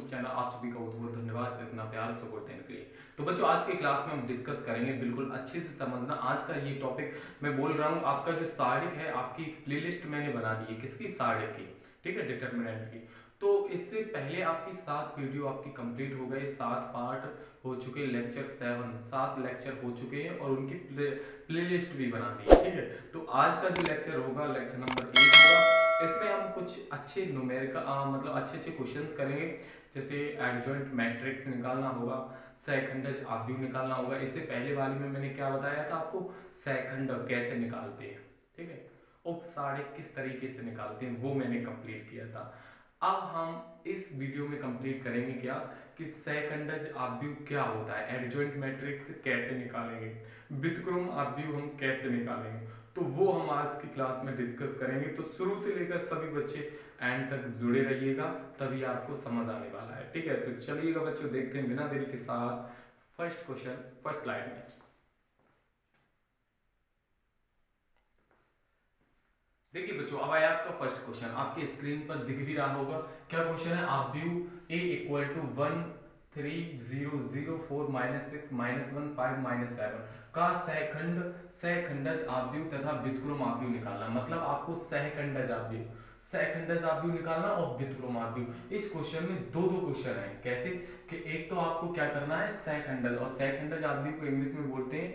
YouTube channel. आप सभी का बहुत बहुत धन्यवाद इतना प्यार सपोर्ट देने के लिए। तो बच्चों आज के क्लास में हम डिस्कस करेंगे, बिल्कुल अच्छे से समझना आज का ये टॉपिक। मैं बोल रहा हूँ आपका जो सारिक है, आपकी प्लेलिस्ट मैंने बना दी है किसकी, सारिक की, ठीक है, डिटर्मिनेंट की। तो इससे पहले आपकी 7 वीडियो आपकी कंप्लीट हो गए, 7 पार्ट हो चुके, लेक्चर 7 लेक्चर हो चुके हैं और उनकी प्लेलिस्ट भी बना दी है, ठीक है। तो आज का जो लेक्चर होगा लेक्चर नंबर 8 होगा। इसमें हम कुछ अच्छे न्यूमेरिकल मतलब अच्छे अच्छे क्वेश्चंस करेंगे, जैसे एडजॉइंट मैट्रिक्स निकालना होगा, सहखंडज आव्यूह निकालना होगा। इससे पहले वाली में मैंने क्या बताया था आपको, सहखंड कैसे निकालते हैं, ठीक है, उपसारिक किस तरीके से निकालते हैं, वो मैंने कंप्लीट किया था। अब हम इस वीडियो में कंप्लीट करेंगे क्या, कि सहखंडज आव्यूह क्या होता है, एडजॉइंट मैट्रिक्स कैसे निकालेंगे, व्युत्क्रम आव्यूह हम कैसे निकालेंगे, तो वो हम आज की क्लास में डिस्कस करेंगे। तो शुरू से लेकर सभी बच्चे एंड तक जुड़े रहिएगा, तभी आपको समझ आने वाला है, ठीक है। तो चलिएगा बच्चों, देखते हैं बिना देरी के साथ फर्स्ट क्वेश्चन, फर्स्ट स्लाइड में। देखिए बच्चों, अब आया आपका फर्स्ट क्वेश्चन, आपके स्क्रीन पर दिख भी रहा होगा। क्या क्वेश्चन है, आव्यूह a इक्वल टू 1 3 0 0 4 -6 -1 5 -7 का सहखंडज आव्यूह तथा व्युत्क्रम आव्यूह निकालना। मतलब आपको सहखंडज आव्यूह निकालना और व्युत्क्रम आव्यूह। इस क्वेश्चन में दो दो क्वेश्चन है। कैसे, कि एक तो आपको क्या करना है, सहखंडज, और सहखंडज आव्यूह को इंग्लिश में बोलते हैं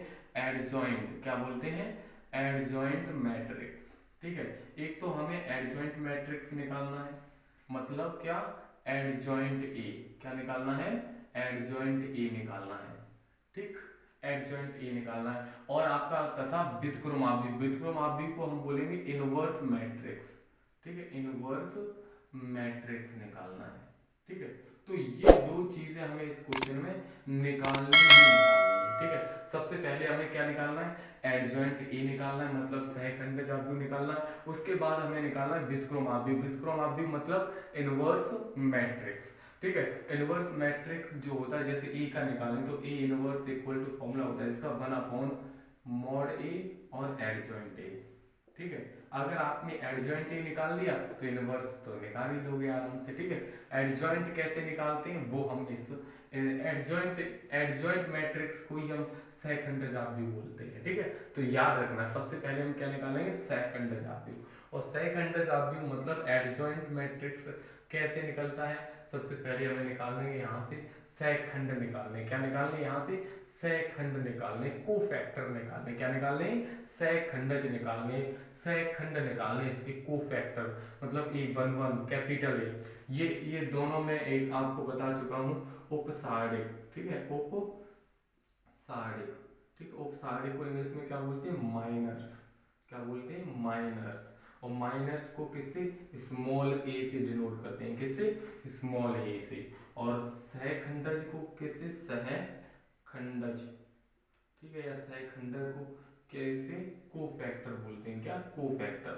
एडजॉइंट, क्या बोलते हैं, एडजॉइंट मैट्रिक्स, ठीक है। एक तो हमें एडजॉइंट मैट्रिक्स निकालना है, मतलब क्या, एडजॉइंट ए, क्या निकालना है, एडजॉइंट ए निकालना है, ठीक, एडजॉइंट ए निकालना है। और आपका तथा व्युत्क्रम आव्यूह, व्युत्क्रम आव्यूह को हम बोलेंगे इनवर्स मैट्रिक्स, ठीक है, इनवर्स मैट्रिक्स निकालना है, ठीक है। तो ये दो चीजें हमें इस क्वेश्चन में निकालनी ही निकालनी है, ठीक है। सबसे पहले हमें क्या निकालना है, एडजॉइंट ए निकालना है, मतलब सहखंडज आव्यूह निकालना है। उसके बाद हमें निकालना है व्युत्क्रम आव्यूह, व्युत्क्रम आव्यूह मतलब इनवर्स मैट्रिक्स, ठीक है। इनवर्स मैट्रिक्स जो होता है, जैसे ए का निकालें तो A inverse equal to formula होता है इसका 1/mod ए और एडजॉइंट ए, ठीक है। अगर आपने एडजॉइंट ए निकाल लिया तो इनवर्स तो निकाल ही लोगे आराम से, ठीक है। एडजॉइंट कैसे निकालते हैं वो हम इस एडजॉइंट मैट्रिक्स को ही हम सहखंडज आव्यूह बोलते हैं, ठीक है। तो याद रखना, सबसे पहले हम क्या निकालेंगे, सहखंडज आव्यूह। और सहखंडज आव्यूह मतलब एडजॉइंट मैट्रिक्स कैसे निकलता है, सबसे पहले हमें निकालने यहाँ से सहखंड निकालने, क्या निकालने, यहाँ से सहखंड निकालने, कोफैक्टर निकालने, क्या निकालने, सहखंडज निकालने, सहखंड निकालने, इसके कोफैक्टर मतलब A11 कैपिटल ए, ये दोनों में एक आपको बता चुका हूँ, उपसारिक, ठीक है, उपसारिक, ठीक, उपसारिक को इंग्लिश में क्या बोलते हैं, माइनर्स, क्या बोलते हैं, माइनर्स। और माइनर्स को किससे, स्मॉल ए से डिनोट करते हैं, किससे, स्मॉल ए से। और सहखंडज को किससे, सहखंडज, ठीक है, या सहखंडज को कैसे, कोफैक्टर बोलते हैं, क्या, कोफैक्टर,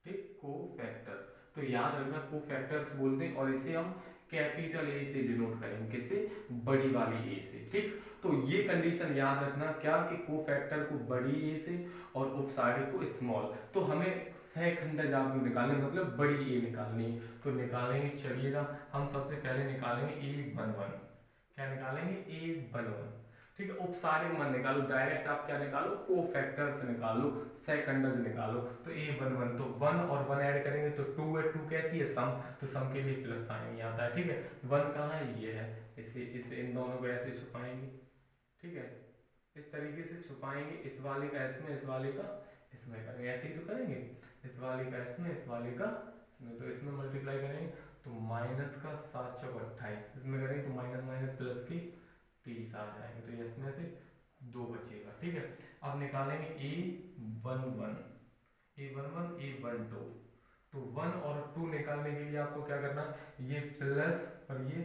ठीक, कोफैक्टर। तो याद रखना कोफैक्टर्स बोलते हैं, और इसे हम कैपिटल ए से डिनोट करेंगे, किससे, बड़ी वाली ए से, ठीक। तो ये कंडीशन याद रखना, क्या, कि कोफैक्टर को बड़ी ए से और उपसारिक को स्मॉल। तो हमें सहखंडज आव्यूह निकालने मतलब बड़ी ए निकालनी, तो निकालेंगे, चलिएगा हम सबसे पहले निकालेंगे A11, क्या निकालेंगे, A11, ठीक है। उपसारिक मत निकालो, डायरेक्ट आप क्या निकालो, कोफैक्टर्स निकालो, सहखंडज निकालो। तो A11, तो 1 और 1 ऐड करेंगे तो 2 है, 2 कैसी है, सम, तो सम के लिए प्लस साइन ही आता है, ठीक है। 1 कहाँ है, ये है, इसे इन दोनों को ऐसे छुपाएंगे, ठीक है, इस तरीके से छुपाएंगे, इस वाले का इसमें, इस वाले का इसमें करेंगे, ऐसे ही तो करेंगे, इस वाले का इसमें, इस वाले का इसमें, तो इसमें मल्टीप्लाई करेंगे तो माइनस का 7 चौक 28, इसमें करेंगे तो माइनस माइनस प्लस की 30 आ जाएंगे, तो ये इसमें से 2 बचेगा, ठीक है। अब निकालेंगे A11, A12, तो 1 और 2 निकालने के लिए आपको क्या करना है, ये प्लस और ये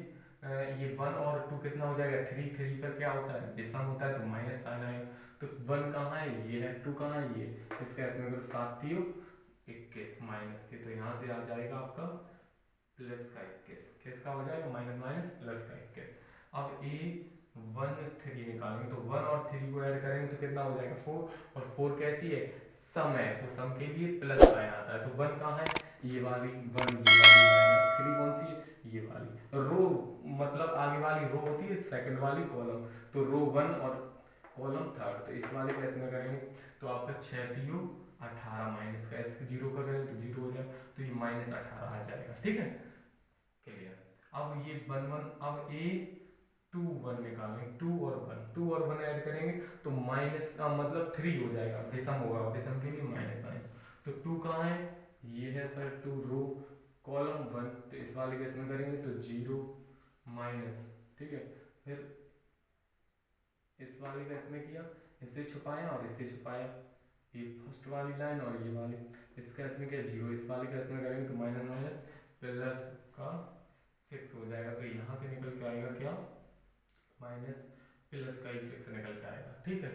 1 और 2 कितना हो जाएगा, 3, 3 का क्या होता है, विषम होता है, तो माइनस साइन आएगा। तो 1 कहाँ है, ये है, 2 कहाँ है, ये, इसका इसमें करो 7 × 21 माइनस के, तो यहाँ से आ जाएगा आपका प्लस का 21, किसका हो जाएगा, माइनस माइनस प्लस का 21। अब A13 निकालेंगे तो 1 और 3 को ऐड करेंगे तो कितना हो जाएगा, 4, और 4 कैसी है, सम है, तो सम के लिए प्लस साइन आता है। तो 1 कहाँ है, ये वाली 1, ये वाली लाइन, 3 कौन सी है, ये वाली रो, मतलब आगे वाली रो होती है, सेकंड वाली कॉलम, तो रो 1 और कॉलम थर्ड। तो इस वाले का इसमें करेंगे तो आपका 6 3 18 माइनस का इसके जीरो का करेंगे तो जीरो हो जाएगा, तो ये -18 आ जाएगा। ठीक है, क्लियर। अब ये 1 1, अब ए 2 1 निकालेंगे, 2 और 1, 2 और 1 ऐड करेंगे तो माइनस का मतलब 3 हो जाएगा, विषम होगा, विषम के लिए -9। तो 2 कहाँ है, ये है सर 2 रो कॉलम 1, तो इस वाले के इसमें करेंगे तो जीरो माइनस, ठीक है। फिर इस वाले का इसमें किया, इसे छुपाया और इसे छुपाया, ये फर्स्ट वाली लाइन और ये वाली, इसका इसमें क्या जीरो, इस वाले का इसमें करेंगे तो माइनस माइनस प्लस का 6 हो जाएगा, तो यहाँ से निकल के आएगा क्या, माइनस प्लस का ही 6 निकल के आएगा। ठीक है,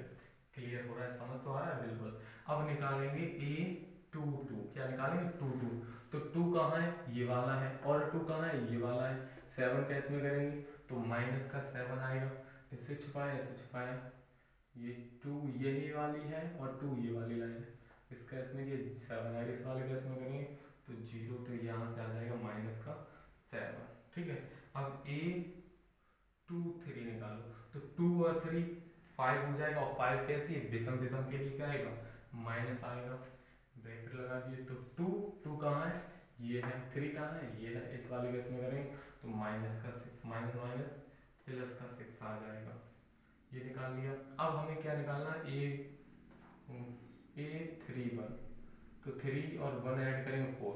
क्लियर हो रहा है, समझ तो आ रहा है बिल्कुल। अब निकालेंगे ए 2 2, क्या निकालेंगे 2 2, तो 2 कहाँ है, ये वाला है, और 2 कहाँ है, ये वाला है। 7 का इसमें करेंगे तो माइनस का 7 आएगा, इससे छुपाया इससे छुपाया, ये 2 यही वाली है और 2 ये वाली लाइन है, इसका इसमें ये 7 आएगा, इस वाले का इसमें करेंगे तो जीरो, तो यहाँ से आ जाएगा माइनस का 7। ठीक है, अब ए 2 3 निकालो, तो 2 और 3 5 हो जाएगा, और 5 कैसी है, विषम, विषम के लिए क्या आएगा, माइनस आएगा, ब्रैकेट लगा दिए, तो 2 2 कहाँ है, ये है, 3 कहाँ है, ये है, इस वाले का इसमें करेंगे तो माइनस का 6, माइनस माइनस प्लस का 6 आ जाएगा, ये निकाल लिया। अब हमें क्या निकालना है, ए 3 1, तो 3 और 1 ऐड करेंगे 4,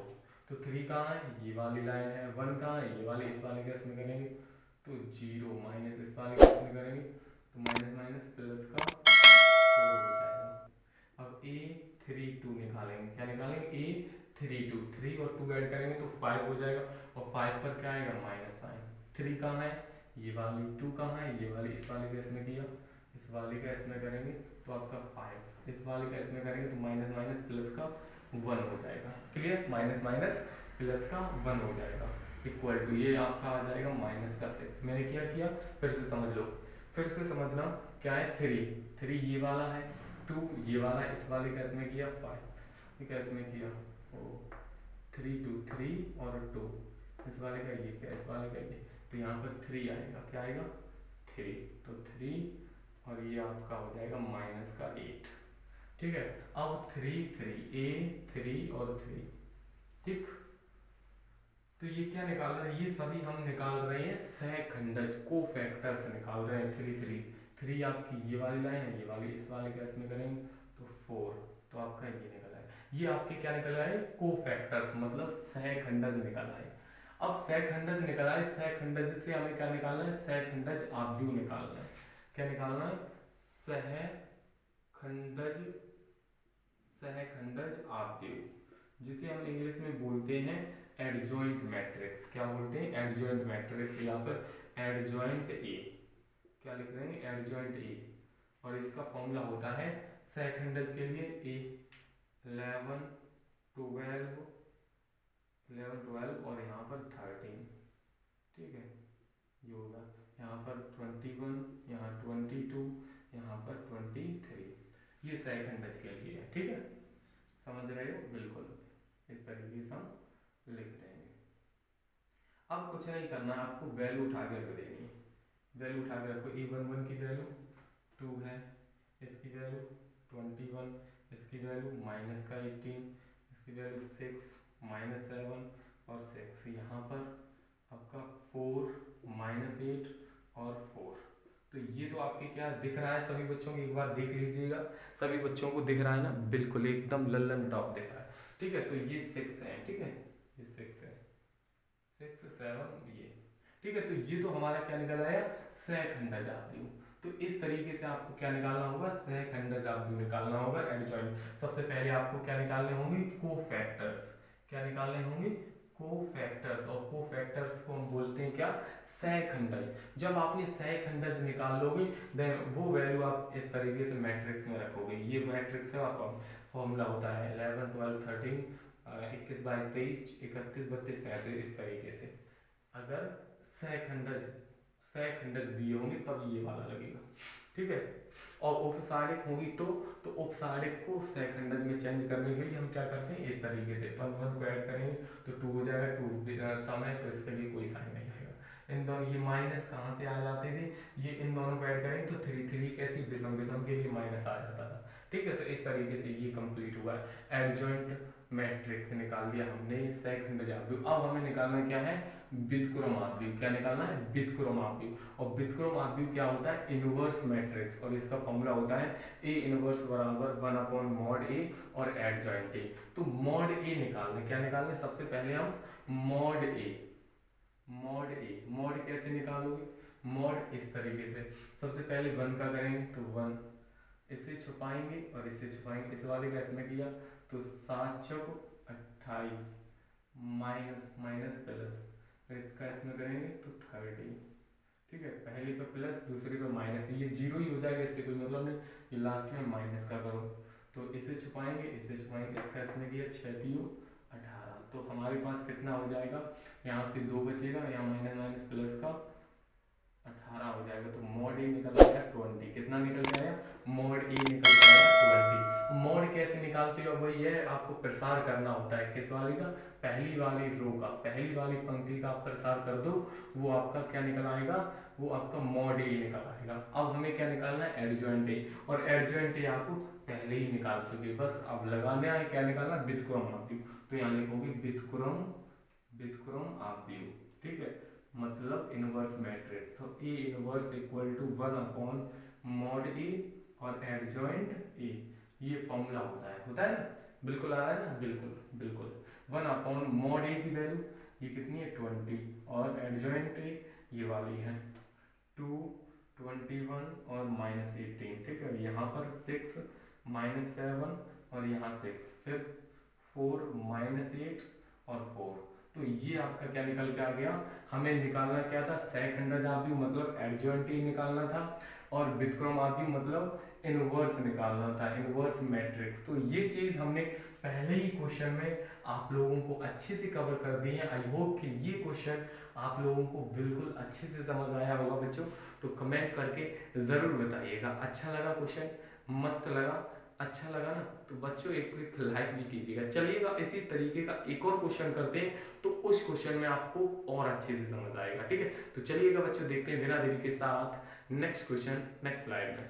तो 3 कहाँ है, ये वाली लाइन है, 1 कहाँ है, ये वाली, इस वाले का इसमें करेंगे तो जीरो माइनस इस वाले का इसमें करेंगे तो माइनस माइनस प्लस का 4 हो जाएगा। अब ए 3 2 निकालेंगे, क्या निकालेंगे, ए 3 2, 3 और 2 ऐड करेंगे तो 5 हो जाएगा, और 5 पर क्या आएगा, माइनस साइन। 3 कहाँ है, ये वाली, 2 कहाँ है, ये वाली, इस वाले का इसमें किया, इस वाले का इसमें करेंगे तो आपका 5, इस वाले का इसमें करेंगे तो माइनस माइनस प्लस का 1 हो जाएगा। क्लियर, माइनस माइनस प्लस का 1 हो जाएगा, इक्वल टू ये आपका आ जाएगा माइनस का 6। मैंने क्या किया, फिर से समझ लो, फिर से समझना, क्या है 3 3 ये वाला है, 2 ये वाला, इस वाले का इसमें किया 5, ठीक है, इसमें किया ओ 3 2 3 और 2, इस वाले का ये क्या, इस वाले का ये, तो यहाँ पर 3 आएगा, क्या आएगा 3, तो 3 और ये आपका हो जाएगा माइनस का 8। ठीक है, अब 3 3 ए 3 और 3, ठीक, तो ये क्या निकाल रहे हैं, ये सभी हम निकाल रहे हैं सहखंडज, को फैक्टर्स निकाल रहे हैं। 3 3 3 आपकी ये वाली लाइन है, ये वाली, इस वाले का इसमें करेंगे तो 4, तो आपका ये निकल आए, ये आपके क्या निकल आए, को फैक्टर्स, मतलब सहखंडज निकल आए। अब सहखंडज निकल आए, सहखंडज से हमें क्या निकालना है, सहखंडज आव्यूह निकालना है। क्या निकालना है, सहखंडज, सहखंडज आव्यूह, जिसे हम इंग्लिश में बोलते हैं एडजॉइंट मैट्रिक्स। क्या बोलते हैं, एडजॉइंट मैट्रिक्स, या फिर एडजॉइंट ए, क्या लिख रहे हैं, एडजॉइंट ए, और इसका फॉर्मूला होता है सहखंडज के लिए ए 11 12 11 12 और यहाँ पर 13, ठीक है, ये होगा यहाँ पर 21, यहाँ 22, यहाँ पर 23, ये सहखंडज के लिए है। ठीक है, समझ रहे हो, बिल्कुल इस तरीके से हम लिख देंगे। अब कुछ नहीं करना, आपको वैल्यू उठा के रख देनी है, वैल्यू उठा के रखो, e11 की वैल्यू 2 है, इसकी वैल्यू 21, इसकी वैल्यू माइनस का 18, इसकी वैल्यू 6 -7 और 6, यहाँ पर आपका 4 -8 और 4, तो ये तो आपके क्या दिख रहा है सभी बच्चों को, एक बार देख लीजिएगा, सभी बच्चों को दिख रहा है ना, बिल्कुल एकदम लल्लन टॉप दिख रहा है। ठीक है, तो ये 6 है, ठीक है, ये 6 है, 6 7 ये, ठीक है, तो ये तो हमारा क्या निकल आया, सहखंडज आव्यूह। तो इस तरीके से आपको क्या निकालना होगा, सहखंडज आव्यूह निकालना होगा एडजॉइंट। सबसे पहले आपको क्या निकालने होंगे, कोफैक्टर्स, क्या निकालने होंगे, कोफैक्टर्स, और कोफैक्टर्स को हम बोलते हैं क्या, सहखंडज। जब आपने सहखंडज निकाल लोगे, देन वो वैल्यू आप इस तरीके से मैट्रिक्स में रखोगे, ये मैट्रिक्स है, फॉर्मूला होता है 11 12 13 21 22 23 31 32 33, इस तरीके से अगर सहखंडज सहखंडज दिए होंगे तब ये वाला लगेगा। ठीक है। और उपसारिक होगी तो उपसारिक को सहखंडज में चेंज करने के लिए हम क्या करते हैं, इस तरीके से 1 1 को ऐड करेंगे तो 2 हो जाएगा, 2 सम है तो इसके लिए कोई साइन नहीं आएगा। इन दोनों ये माइनस कहाँ से आ जाते थे, ये इन दोनों को ऐड करेंगे तो 3 3 कैसी विषम विषम के लिए माइनस आ जाता था। ठीक है, तो इस तरीके से ये कंप्लीट हुआ है। एडजॉइंट मैट्रिक्स निकाल दिया हमने सहखंडज आव्यूह। अब हमें निकालना क्या है, व्युत्क्रम आव्यूह। क्या निकालना है, व्युत्क्रम आव्यूह। और व्युत्क्रम आव्यूह क्या होता है, इनवर्स मैट्रिक्स, और इसका फॉर्मूला होता है ए इनवर्स बराबर 1/mod ए और एडजॉइंट ए। तो मॉड ए निकालना, क्या निकालना है, सबसे पहले हम मॉड ए, मॉड ए, मॉड कैसे निकालोगे, मॉड इस तरीके से, सबसे पहले 1 का करेंगे तो 1, इसे छुपाएंगे और इसे छुपाएंगे, इस वाले का इसमें किया तो 7 चौक 28 माइनस माइनस प्लस, फिर इसका इसमें करेंगे तो 30। ठीक है, पहले पे प्लस दूसरे पे माइनस, ये जीरो ही हो जाएगा, इससे कोई मतलब नहीं, ये लास्ट में माइनस का करो तो इसे छुपाएंगे इसे छुपाएंगे, इसका इसमें किया 6 18। तो हमारे पास कितना हो जाएगा, यहाँ से 2 बचेगा, यहाँ माइनस माइनस प्लस का 18 हो जाएगा। तो मॉड ए निकल आया 20। कितना निकल के आया, मॉड ए निकल के आया 20। मॉड कैसे निकालते हो, वही है, आपको प्रसार करना होता है, किस वाली का, पहली वाली रो का, पहली वाली पंक्ति का आप प्रसार कर दो, वो आपका क्या निकल आएगा, वो आपका मॉड ए निकल आएगा। अब हमें क्या निकालना है, एडजॉइंट ए, और एडजॉइंट ए आपको पहले ही निकाल चुके, बस अब लगाना है, क्या निकालना, व्युत्क्रम आव्यूह। तो यहाँ लिखोगे व्युत्क्रम, व्युत्क्रम आव्यूह। ठीक है, मतलब इनवर्स मैट्रिक्स, तो A inverse equal to 1/mod A और एडजॉइंट ए, ये फॉर्मूला होता है ना, बिल्कुल आ रहा है ना, बिल्कुल बिल्कुल। 1/mod ए की वैल्यू ये कितनी है 20, और एडजॉइंट ए ये वाली है 2 21 और -18। ठीक है, यहाँ पर 6 -7 और यहाँ 6, फिर 4 -8 और 4। तो ये आपका क्या निकल के आ गया, हमें निकालना क्या था, सहखंडज आव्यूह मतलब एडजॉइंट ए निकालना था, और व्युत्क्रम आव्यूह मतलब इनवर्स निकालना था, इनवर्स मैट्रिक्स। तो ये चीज हमने पहले ही क्वेश्चन में आप लोगों को अच्छे से कवर कर दी है। आई होप कि ये क्वेश्चन आप लोगों को बिल्कुल अच्छे से समझ आया होगा बच्चों। तो कमेंट करके जरूर बताइएगा, अच्छा लगा क्वेश्चन, मस्त लगा, अच्छा लगा ना, तो बच्चों एक लाइक भी कीजिएगा। चलिएगा इसी तरीके का एक और क्वेश्चन करते हैं, तो उस क्वेश्चन में आपको और अच्छे से समझ आएगा। ठीक है, तो चलिएगा बच्चों, देखते हैं बिना देरी के साथ नेक्स्ट क्वेश्चन, नेक्स्ट स्लाइड में।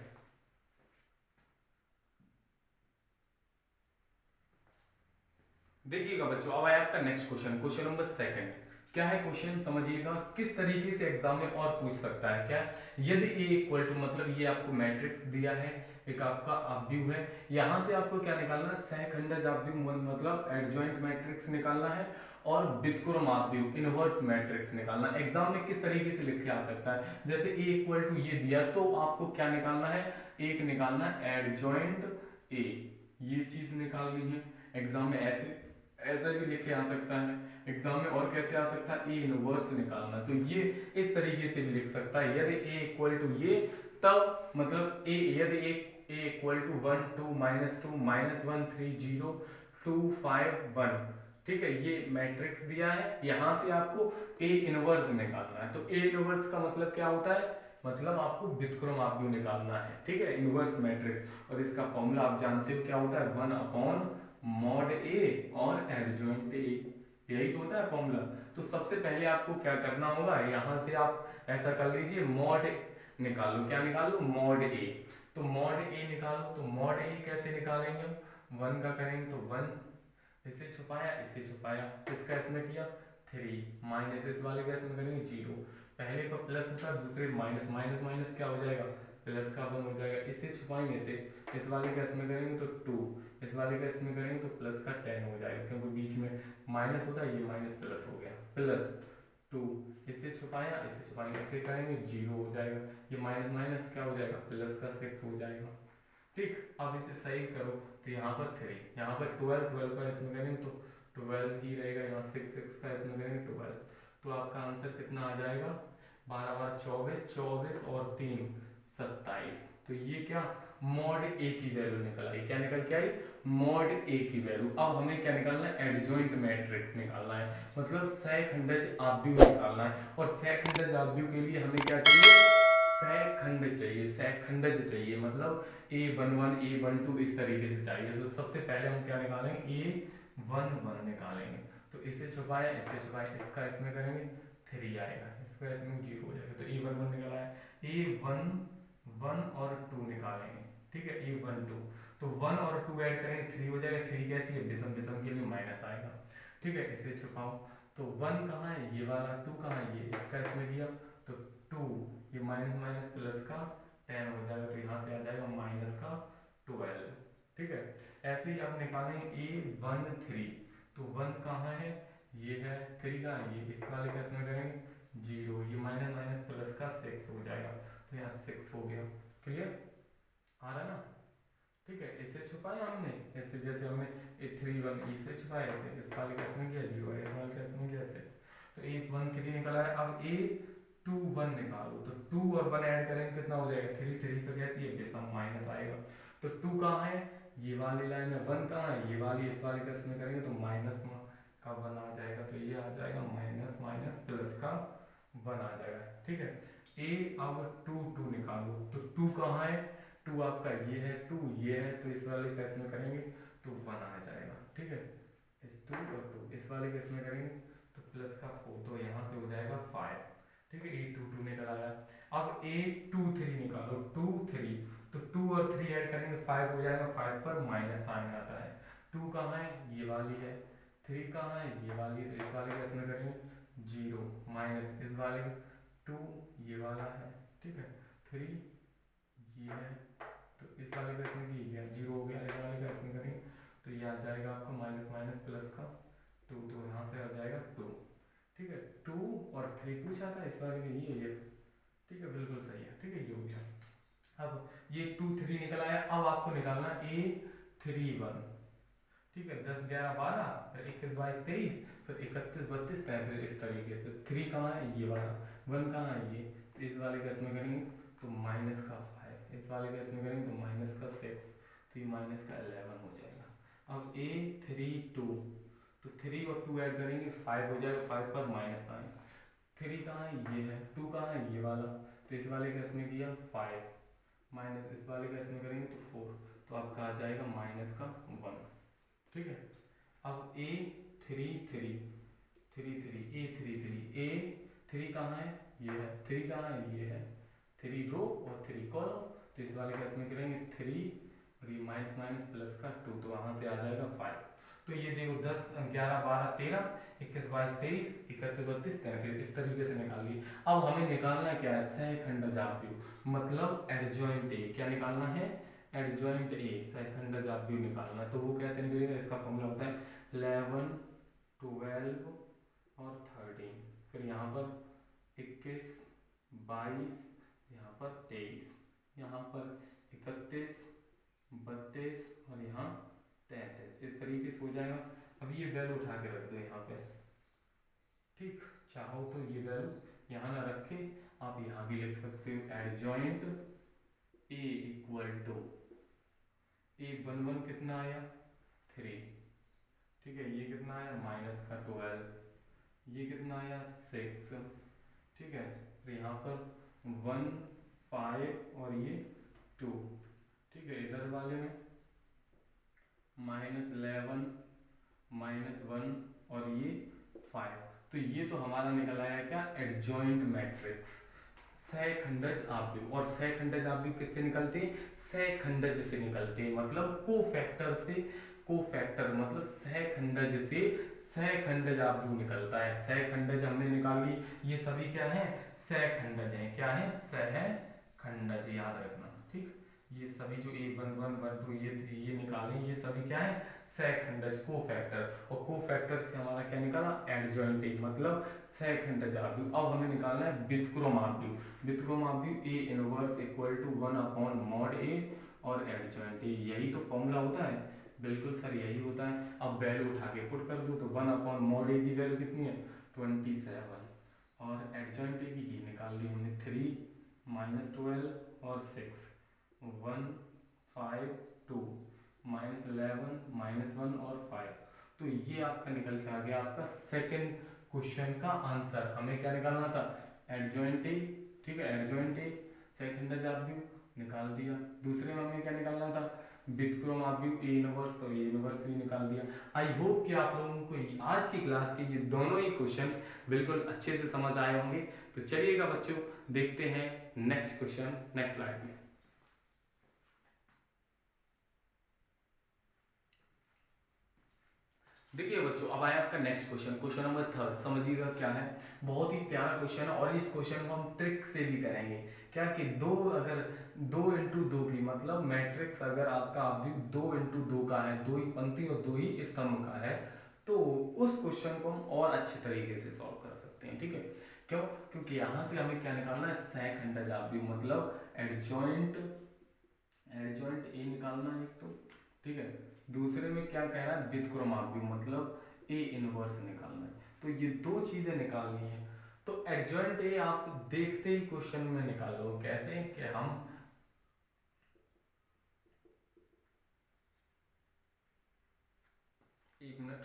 देखिएगा बच्चों, अब आया आपका नेक्स्ट क्वेश्चन, क्वेश्चन नंबर 2। क्या है क्वेश्चन, समझिएगा किस तरीके से एग्जाम में और पूछ सकता है। क्या, यदि ए इक्वल टू, मतलब ये आपको मैट्रिक्स दिया है, एक आपका आव्यूह है, यहाँ से आपको क्या निकालना है, सहखंडज आव्यूह मतलब एडजॉइंट मैट्रिक्स निकालना है, और व्युत्क्रम आव्यूह इनवर्स मैट्रिक्स निकालना। एग्जाम में किस तरीके से लिख के आ सकता है, जैसे ए इक्वल टू ये दिया तो आपको क्या निकालना है, एक निकालना है एडजॉइंट ए, ये चीज निकालनी है। एग्जाम में ऐसे ऐसा भी लिख के आ सकता है एग्जाम में, और कैसे आ सकता है, ए इनवर्स निकालना, तो ये इस तरीके से भी लिख सकता है। यदि ए इक्वल टू ये, तब मतलब ए, यदि ए इक्वल टू 1 2 -2 -1 3 0 2 5 1। ठीक है, ये मैट्रिक्स दिया है, यहां से आपको ए इनवर्स निकालना है। तो ए इनवर्स का मतलब क्या होता है, मतलब आपको व्युत्क्रम आव्यूह निकालना है। ठीक है, इनवर्स मैट्रिक्स, और इसका फॉर्मूला आप जानते हो क्या होता है, 1/mod ए और एडजॉइंट ए, यही तो होता है फॉर्मूला। तो सबसे पहले आपको क्या करना होगा, यहां से आप ऐसा कर लीजिए, मॉड निकालो, क्या निकालो, मॉड ए। तो मॉड ए निकालो, तो मॉड ए कैसे निकालेंगे हम, 1 का करेंगे तो 1, इसे छुपाया इसे छुपाया, इसका इसमें किया 3, माइनस इस वाले का इसमें करेंगे 0, पहले पर प्लस होता है दूसरे माइनस, माइनस माइनस क्या हो जाएगा, प्लस का 1 हो जाएगा, इससे छुपाएंगे इस वाले का इसमें करेंगे तो 2, इस वाले का इसमें करेंगे तो प्लस का 10 हो जाएगा, क्योंकि बीच में माइनस होता है, ये माइनस प्लस हो गया, प्लस 2, इससे छुपाया इसे छुपाएंगे, इसे करेंगे 0 हो जाएगा, ये माइनस माइनस क्या हो जाएगा, प्लस का 6 हो जाएगा। ठीक, अब इसे सही करो, तो यहाँ पर 3, यहाँ पर 12, 12 का इसमें करेंगे तो 12 ही रहेगा, यहाँ 6 6 का इसमें करेंगे 12, तो आपका आंसर कितना आ जाएगा, 12 बार 24, 24 और 3 27। तो ये क्या, मॉड ए की वैल्यू निकल आई, क्या निकल के आई, मॉड ए की वैल्यू। अब हमें क्या निकालना है, एडजॉइंट मैट्रिक्स निकालना है, मतलब सहखंडज आव्यूह निकालना है, और सहखंडज आव्यूह के लिए हमें क्या चाहिए, सहखंड चाहिए, सहखंडज चाहिए, मतलब A11 A12 इस तरीके से चाहिए। तो सबसे पहले हम क्या निकालेंगे, A11 निकालेंगे। तो इसे छुपाया, इससे छुपाया, इसका इसमें करेंगे 3 आएगा, इसका इसमें 0 हो जाएगा। तो A11 निकल आया। A11 और 2 निकालेंगे, ठीक है, A12। तो 1 और 2 ऐड करेंगे 3 हो जाएगा। 3 कैसी है, विषम, विषम के लिए माइनस आएगा, ठीक है। इसे छुपाओ। तो 1 कहाँ है, ये वाला। 2 कहाँ है, ये, इसका इसमें दिया। तो 2, ये माइनस माइनस प्लस का 10 हो जाएगा। तो यहाँ से आ जाएगा माइनस का 12, ठीक है। ऐसे ही आप निकालेंगे A13। तो 1 कहाँ है, ये है। 3 कहाँ है, ये, इस वाले का इसमें करेंगे 0, ये माइनस माइनस प्लस का 6 हो जाएगा। तो यहाँ 6 हो गया। क्लियर आ रहा है ना, ठीक है। इसे छुपाया हमने, ऐसे जैसे हमने A31 इसे छुपाया, ऐसे इस वाले का इसमें किया 0 है, इस वाले का इसमें किया 6। तो A13 निकला है। अब A21 निकालो। तो 2 और 1 ऐड करेंगे कितना हो जाएगा, 3। 3 का कैसी है, बेसम, माइनस आएगा। तो 2 कहाँ है, ये वाली लाइन में। 1 कहाँ है, ये वाली, इस वाले का इसमें करेंगे तो माइनस का 1 आ जाएगा। तो ये आ जाएगा माइनस माइनस प्लस का 1 आ जाएगा, ठीक है। अब 2 निकालो। तो 2 कहाँ है, 2 आपका ये है, 2 ये है। तो इस वाले का इसमें करेंगे तो 1 आ जाएगा, ठीक है। इस 2 और 2 इस वाले का इसमें करेंगे तो प्लस का 4। तो यहाँ से हो जाएगा 5, ठीक है। A22 निकल आया। अब A23 निकालो। 2 3, तो 2 और 3 ऐड करेंगे 5 हो जाएगा। 5 पर माइनस साइन आता है। 2 कहाँ है, ये वाली है। 3 कहाँ है, ये वाली है। तो इस वाले का इसमें करेंगे 0, माइनस इस वाले का 2, ये वाला है, ठीक है। 3 ये है। तो इस वाले का इसमें की गया 0 हो गया। इस वाले का इसमें करेंगे तो ये आ जाएगा आपको माइनस माइनस प्लस का 2। तो यहाँ से आ जाएगा 2, ठीक है। 2 और 3 पूछा था, इस वाले में ये, ठीक है, बिल्कुल सही है, ठीक है, ये हो गया। अब ये 2 3 निकल आया। अब आपको निकालना A31, ठीक है। 10 11 12, फिर 21 22 23, फिर 31 32 33, इस तरीके से। 3 कहाँ है, ये वाला। 1 कहाँ है, ये। तो इस वाले का इसमें करेंगे तो माइनस का 5, इस वाले का इसमें करेंगे तो माइनस का 6। तो ये माइनस का 11 हो जाएगा। अब A32, तो 3 और 2 ऐड करेंगे 5 हो जाएगा। 5 पर माइनस साइन। 3 कहाँ है, ये है। 2 कहाँ है, ये वाला। तो इस वाले का इसमें किया 5, माइनस इस वाले का इसमें करेंगे तो 4। तो आपका आ जाएगा माइनस का 1, ठीक है। अब A33, A33 कहाँ है, ये है। 3 कहाँ है, ये है। 3 रो और 3 कॉलम। तो इस वाले का इसमें करेंगे 3 और ये माइनस माइनस प्लस का 2। तो वहाँ से आ जाएगा 5। तो ये देखो 10 11 12 13 21 22 23 31 32 33, इस तरीके से निकाल लिए। अब हमें निकालना क्या है, सहखंडजाप्यू, मतलब एडजॉइंट ए। क्या निकालना है, एडजॉइंट ए, सहखंडजाप्यू निकालना। तो वो कैसे निकलेगा, इसका फॉर्मूला होता है 11 12 और 13, फिर यहाँ पर 21 22, यहाँ पर 23, यहाँ पर 31 32 और यहाँ 33, इस तरीके से हो जाएगा। अब ये वैल्यू उठा के रख दो यहाँ पे, ठीक। चाहो तो ये वैल्यू यहाँ ना रखे, आप यहाँ भी लिख सकते हो। Adjoint A equal to A11 कितना आया 3, ठीक है। ये कितना आया माइनस का 12, ये कितना आया 6, ठीक है। फिर यहाँ पर 1 5 और ये 2, ठीक है। इधर वाले में -11 -1 और ये 5। तो ये तो हमारा निकल आया क्या, एडजॉइंट मैट्रिक्स, सहखंडज आव्यूह। और सहखंडज आव्यूह किससे निकलते हैं, सहखंडज से निकलते हैं, मतलब कोफैक्टर से। कोफैक्टर मतलब सहखंडज से सहखंडज आव्यूह निकलता है। सहखंडज हमने निकाल ली, ये सभी क्या है, सहखंडज हैं। क्या है, सहखंडज, याद रखना, ठीक। ये सभी जो A11 12 ये निकालें, ये सभी क्या है, सहखंडज, कोफैक्टर। और कोफैक्टर से हमारा क्या निकाला, एडजॉइंट, मतलब सहखंडज आव्यूह। अब हमें निकालना है व्युत्क्रम आव्यूह। व्युत्क्रम आव्यूह A inverse equal to 1/mod A और एडजॉइंट A, यही तो फॉर्मूला होता है। बिल्कुल सर, यही होता है। अब वैल्यू उठा के पुट कर दो। तो 1/mod A की वैल्यू कितनी है 27, और एडजॉइंट A की ही निकाल ली हमने 3 -12 और 6, 1 5 2 -11 -1 और 5। तो ये आपका निकल के आ गया आपका सेकंड क्वेश्चन का आंसर। हमें क्या निकालना था, एडजॉइंट ए, ठीक है। एडजॉइंट ए सेकंड जाब्यू निकाल दिया। दूसरे में हमें क्या निकालना था, व्युत्क्रमाब्यू ए इनवर्स, तो ए इनवर्स भी निकाल दिया। आई होप कि आप लोगों को आज की क्लास के ये दोनों ही क्वेश्चन बिल्कुल अच्छे से समझ आए होंगे। तो चलिएगा बच्चों, देखते हैं नेक्स्ट क्वेश्चन नेक्स्ट स्लाइड में। देखिए बच्चों, अब आया आपका next question, question number third. समझिएगा क्या है, बहुत ही प्यारा क्वेश्चन है और इस क्वेश्चन को हम ट्रिक से भी करेंगे। क्या कि अगर 2 की मतलब मैट्रिक्स अगर आपका अभी 2 का है, 2 ही पंक्ति और 2 ही स्तंभ का है, तो उस क्वेश्चन को हम और अच्छे तरीके से सॉल्व कर सकते हैं। ठीक है, क्यों? क्योंकि यहाँ से हमें क्या निकालना है, सेकंड मतलब एडजॉइंट ए निकालना है एक तो। ठीक है, दूसरे में क्या कह रहा है, व्युत्क्रमाब्यू मतलब ए इनवर्स निकालना है। तो ये दो चीजें निकालनी है। तो एडजॉइंट ए आप देखते ही क्वेश्चन में निकाल लो। कैसे कि हम एक मिनट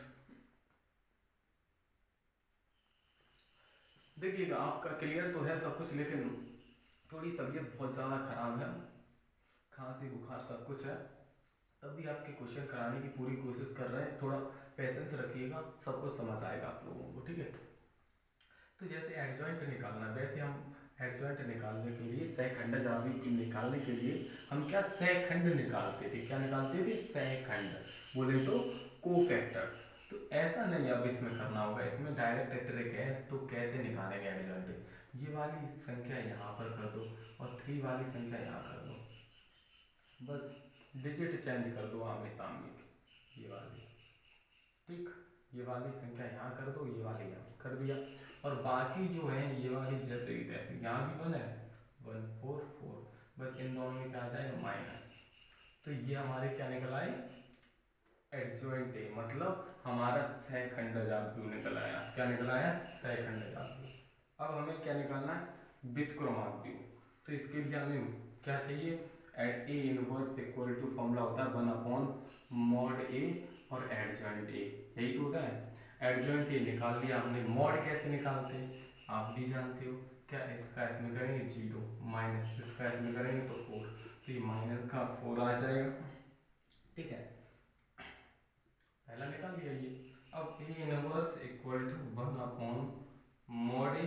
देखिएगा, आपका क्लियर तो है सब कुछ, लेकिन थोड़ी तबीयत बहुत ज़्यादा खराब है, खांसी बुखार सब कुछ है। तब भी आपके क्वेश्चन कराने की पूरी कोशिश कर रहे हैं। थोड़ा पेशेंस रखिएगा, सब कुछ समझ आएगा आप लोगों को। ठीक है, तो जैसे एडजॉइंट निकालना, वैसे हम एडजॉइंट निकालने के लिए सेकंड जावी निकालने के लिए हम क्या सेकंड निकालते थे, क्या निकालते थे, सेकंड बोले तो कोफैक्टर्स। तो ऐसा नहीं अब इसमें करना होगा, इसमें डायरेक्ट ट्रिक है। तो कैसे निकालेंगे एडजॉइंट, ये वाली संख्या यहाँ पर कर दो और 3 वाली संख्या यहाँ कर दो, बस डिजिट चेंज कर दो आमने सामने की, ये वाली। ठीक, ये वाली संख्या यहाँ कर दो, ये वाली यहाँ कर दिया। और बाकी जो है ये वाली जैसे ही तैसे, यहाँ भी 1 है, 1 4 4, बस इन दोनों में क्या आ जाएगा, माइनस। तो ये हमारे क्या निकल आए, एडजॉइंट ए मतलब हमारा सहखंडजाव्यू निकल आया। क्या निकल आया, सहखंडजाव्यू। अब हमें क्या निकालना है, व्युत्क्रमाव्यू। तो इसके लिए हमें क्या चाहिए, A inverse equal to formula होता है 1/mod ए और एडजॉइंट ए, यही तो होता है। एडजॉइंट ए निकाल लिया हमने, मॉड कैसे निकालते हैं आप भी जानते हो। क्या इसका इसमें करेंगे 0 माइनस इसका इसमें करेंगे तो 4, तो ये माइनस का 4 आ जाएगा। ठीक है, पहला निकाल लिया ये। अब A inverse equal to 1/mod A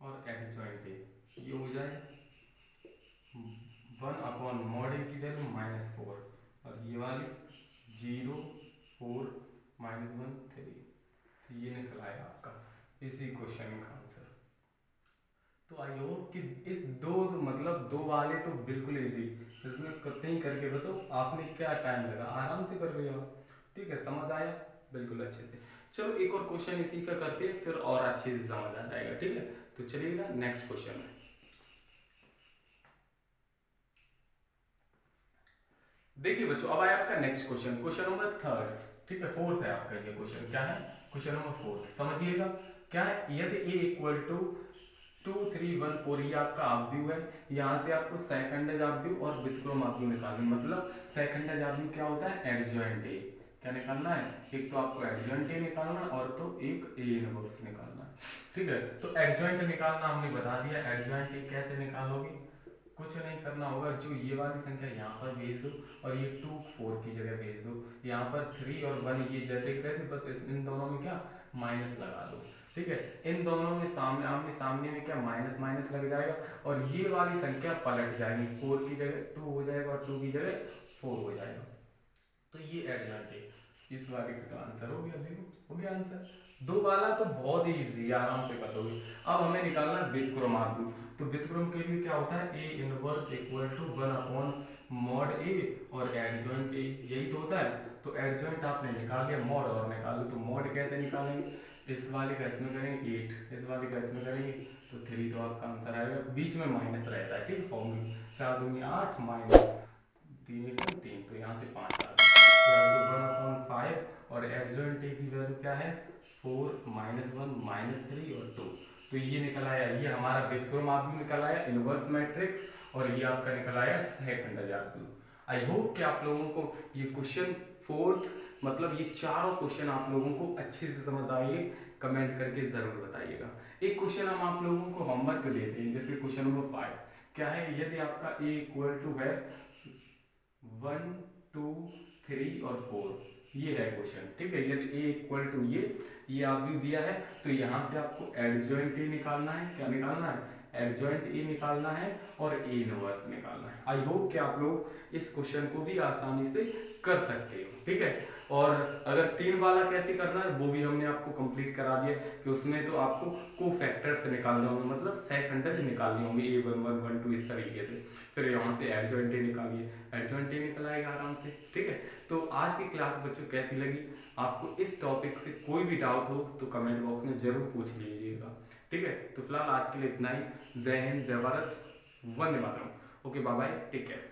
और एडजॉइंट ए, ये हो जाए 1/mod ए की वैल्यू -4 और ये वाली 0 4 -1 3। तो ये निकल आएगा आपका इसी क्वेश्चन का आंसर। तो आई होप कि इस मतलब दो वाले तो बिल्कुल इजी, इसमें कतई करके बताओ, आपने क्या टाइम लगा, आराम से कर लिया। ठीक है, समझ आया बिल्कुल अच्छे से। चलो एक और क्वेश्चन इसी का करते हैं, फिर और अच्छे से समझ आ जाएगा। ठीक है, तो चलिएगा नेक्स्ट क्वेश्चन में। देखिए बच्चों, अब आया आपका next question, question number third. ठीक है, फोर्थ है आपका ये क्वेश्चन। क्या है, क्वेश्चन नंबर फोर्थ। समझिएगा क्या है, यदि ए इक्वल टू 2 3 1 4 ये आपका आव्यूह है। यहाँ से आपको सेकंड आव्यूह और व्युत्क्रमाव्यूह निकालनी, मतलब सेकंड आव्यूह क्या होता है, एडजॉइंट ए। क्या निकालना है, एक तो आपको एडजॉइंट ए निकालना और तो एक ए इनवर्स निकालना है। ठीक है, तो एडजॉइंट निकालना हमने बता दिया। एडजॉइंट ए कैसे निकालोगे, कुछ नहीं करना होगा, जो ये वाली संख्या यहाँ पर भेज दो और ये 2 4 की जगह भेज दो। यहाँ पर 3 और 1 ये जैसे ही थे, बस इन दोनों में क्या माइनस लगा दो। ठीक है, इन दोनों में सामने आमने सामने में क्या माइनस माइनस लग जाएगा और ये वाली संख्या पलट जाएगी, 4 की जगह 2 हो जाएगा और 2 की जगह 4 हो जाएगा। तो ये एडजॉइंट है, इस वाले का तो आंसर हो गया। देखो हो गया आंसर, दो वाला तो बहुत ही इजी, आराम से कर दोगे। अब हमें निकालना व्युत्क्रमाव्यूह। तो व्युत्क्रम के लिए क्या होता है, A inverse equal to 1/mod A और एडजॉइंट ए, यही तो होता है। तो एडजॉइंट आपने निकाल लिया, मॉड और निकाल लो। तो मॉड कैसे निकालेंगे, इस वाले का इसमें करेंगे 8, इस वाले का इसमें करेंगे तो 3, तो आपका आंसर आएगा। बीच में माइनस रहता है, ठीक है, फॉर्मूला 4 दूनी 8 माइनस 3 1 3, तो यहाँ से 5 आ गया। फिर अब 1/5 और एडजॉइंट ए की वैल्यू क्या है, 4 -1 -3 और 2। तो ये निकल आया, ये हमारा व्युत्क्रमाव्यूह निकल आया, इनवर्स मैट्रिक्स, और ये आपका निकल आया सहखंडजाव्यूह। आई होप कि आप लोगों को ये क्वेश्चन फोर्थ मतलब ये चारों क्वेश्चन आप लोगों को अच्छे से समझ आएंगे। कमेंट करके जरूर बताइएगा। एक क्वेश्चन हम आप लोगों को होमवर्क देते हैं, जैसे क्वेश्चन नंबर 5। क्या है, यदि आपका ए इक्वल टू है 1 2 3 और 4, ये है क्वेश्चन, ठीक है। यदि ए इक्वल टू ये आप भी दिया है, तो यहाँ से आपको एडजॉइंट ए निकालना है। क्या निकालना है? एडजॉइंट ए निकालना है और ए इनवर्स निकालना है। आई होप कि आप लोग इस क्वेश्चन को भी आसानी से कर सकते हो, ठीक है। और अगर 3 वाला कैसे करना है वो भी हमने आपको कंप्लीट करा दिया, कि उसमें तो आपको को फैक्टर्स निकालने होंगे, मतलब सेकंडर्स निकालने होंगे, A11 12 इस तरीके से। फिर यहाँ से एडजॉइंट ए निकालिए, एडजॉइंट ए निकल आएगा आराम से, ठीक है। तो आज की क्लास बच्चों कैसी लगी? आपको इस टॉपिक से कोई भी डाउट हो तो कमेंट बॉक्स में जरूर पूछ लीजिएगा, ठीक है। तो फिलहाल आज के लिए इतना ही। जय हिंद, जय भारत, वंदे मातरम। Okay, bye bye, take care.